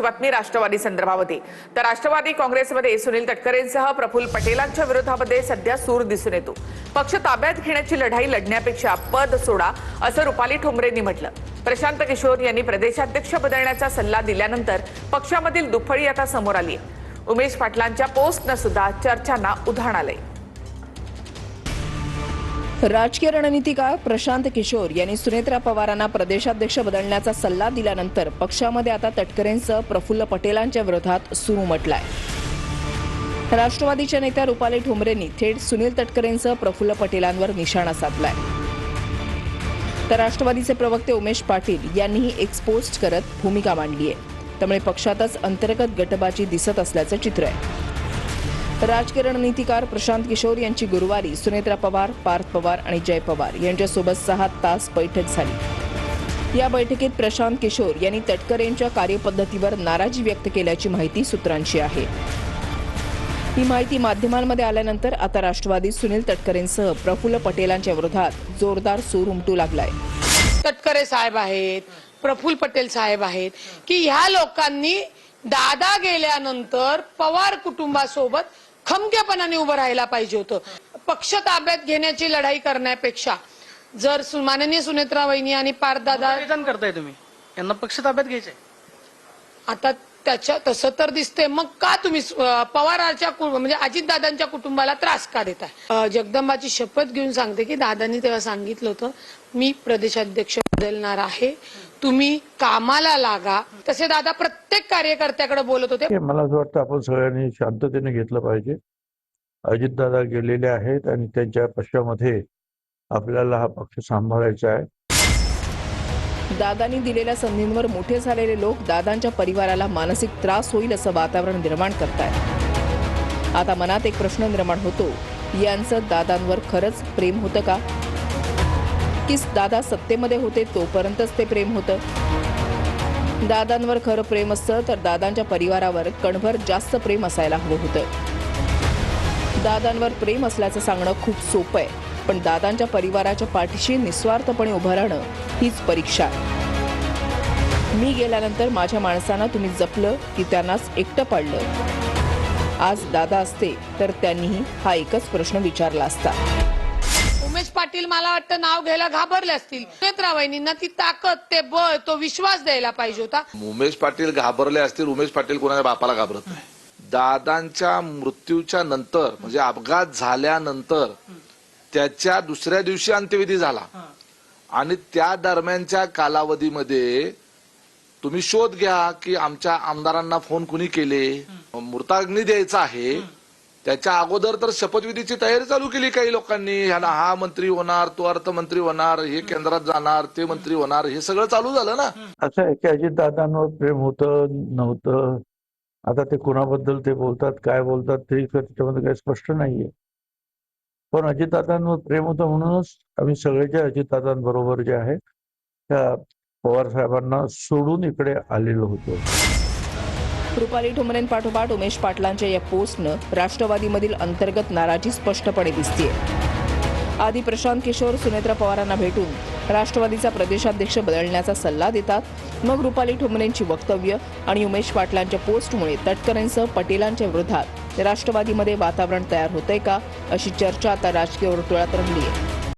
बातमी राष्ट्रवादी संदर्भामध्ये तर राष्ट्रवादी काँग्रेसमध्ये सुनील तटकरेंसह प्रफुल्ल पटेलांच्या विरोधामध्ये सध्या सूर दिसून येतो। पक्ष ताब्यात घेण्याची लढाई लढण्यापेक्षा पद सोडा असं रुपाली ठोंबरेंनी म्हटलं। प्रशांत किशोर यांनी प्रदेशाध्यक्ष बदलण्याचा सल्ला दिल्यानंतर पक्षामधील दुफळी आता समोर आली आहे। उमेश पाटलांच्या पोस्टनं सुद्धा चर्चांना उधाण आलंय। राजकीय रणनीतिकार प्रशांत किशोर यांनी सुनेत्रा पवारांना प्रदेशाध्यक्ष बदलण्याचा सल्ला दिल्यानंतर पक्षामध्ये आता तटकरेंसह प्रफुल्ल पटेलांच्या विरोधात सूर उमटलाय। राष्ट्रवादीच्या नेत्या रुपाली ठोंबरेंनी थेट सुनील तटकरेंसह प्रफुल्ल पटेलांवर निशाणा साधलाय। तर राष्ट्रवादीचे प्रवक्ते उमेश पाटील यांनीही एक्सपोस्ट करत भूमिका मांडली आहे। त्यामुळे पक्षातच अंतर्गत गटबाजी दिसत असल्याचं चित्र आहे। राजकीय रणनीतिकार प्रशांत किशोर यांची गुरुवारी सुनेत्रा पवार, पार्थ पवार आणि जय पवार यांच्यासोबत 6 तास बैठक झाली। या बैठकीत प्रशांत किशोर यांनी तटकरेंच्या कार्यपद्धतीवर नाराजी व्यक्त केल्याची माहिती सूत्रांची आहे। ही माहिती माध्यमांमध्ये आल्यानंतर आता राष्ट्रवादी सुनील तटकरेंसह प्रफुल्ल पटेलांच्या विरोधात जोरदार सूर उमटू लागलाय। तटकरे साहेब आहेत, प्रफुल्ल पटेल साहेब आहेत की ह्या लोकांनी दादा गेल्यानंतर पवार कुटुंबासोबत खमकेपणाने उभं राहायला पाहिजे होतं। पक्ष ताब्यात घेण्याची लढाई करण्यापेक्षा जर माननीय सुनेत्रा वहिनी आणि पार्थ दादा करताय तुम्ही यांना पक्ष ताब्यात घ्यायचंय आता त्याच्या तसं तर दिसते, मग का तुम्ही पवारांच्या म्हणजे अजितदादांच्या कुटुंबाला त्रास का देताय? जगदंबाची शपथ घेऊन सांगते की दादांनी तेव्हा सांगितलं होतं मी प्रदेशाध्यक्ष बदलणार आहे, तुम्ही कामाला लागा। तसे दादा प्रत्येक कार्यकर्त्याकडे बोलत होते। मला असं वाटतं आपण सगळ्यांनी शांततेने घेतलं पाहिजे। अजितदादा गेलेले आहेत आणि त्यांच्या पक्षामध्ये आपल्याला हा पक्ष सांभाळायचा आहे। दादांनी दिलेल्या संधींवर मोठे झालेले लोक दादांच्या परिवाराला मानसिक त्रास होईल असं वातावरण निर्माण करतायत। आता मनात एक प्रश्न निर्माण होतो, यांचं दादांवर खरंच प्रेम होतं का? की दादा सत्तेमध्ये होते तोपर्यंतच ते प्रेम होतं? दादांवर खरं प्रेम असतं तर दादांच्या परिवारावर कणभर जास्त प्रेम असायला हवं होतं। दादांवर प्रेम असल्याचं सांगणं खूप सोपं आहे, पण दादांच्या परिवाराच्या पाठीशी निस्वार्थपणे उभं राहणं हीच परीक्षा आहे। मी गेल्यानंतर माझ्या माणसांना तुम्ही जपलं की त्यांनाच एकटं पाडलं। आज दादा असते तर त्यांनीही हा एकच प्रश्न विचारला असता। उमेश पाटील मला वाटतं नाव घ्यायला घाबरले असतील। सुनेत्रा वहिनींना ती ताकद, ते बळ, तो विश्वास द्यायला पाहिजे होता। उमेश पाटील घाबरले असतील। उमेश पाटील कोणाच्या बापाला घाबरत नाही। दादांच्या मृत्यूच्या नंतर म्हणजे अपघात झाल्यानंतर त्याच्या दुसऱ्या दिवशी अंत्यविधी झाला आणि त्या दरम्यानच्या कालावधीमध्ये तुम्ही शोध घ्या की आमच्या आमदारांना फोन कुणी केले, मृताग्नी द्यायचा आहे त्याच्या अगोदर तर शपथविधीची तयारी चालू केली काही लोकांनी। ह्याला हा मंत्री होणार, तो अर्थमंत्री होणार, हे केंद्रात जाणार, ते मंत्री होणार, हे सगळं चालू झालं ना। असं आहे की अजितदादांवर प्रेम होतं नव्हतं, आता ते कुणाबद्दल ते बोलतात, काय बोलतात ते त्याच्यामध्ये काही स्पष्ट नाहीये। पण अजितदादांवर प्रेम होतं म्हणूनच आम्ही सगळे जे अजितदादांबरोबर जे आहे त्या पवार साहेबांना सोडून इकडे आलेलो होतो। रुपाली ठोंबरेंपाठोपाठ उमेश पाटलांच्या या पोस्टनं राष्ट्रवादीमधील अंतर्गत नाराजी स्पष्टपणे दिसतेय। आधी प्रशांत किशोर सुनेत्रा पवारांना भेटून राष्ट्रवादीचा प्रदेशाध्यक्ष बदलण्याचा सल्ला देतात, मग रुपाली ठोंबरेंची वक्तव्य आणि उमेश पाटलांच्या पोस्टमुळे तटकरेंसह पटेलांच्या विरोधात राष्ट्रवादीमध्ये वातावरण तयार होतंय का, अशी चर्चा आता राजकीय वर्तुळात रंगली आहे।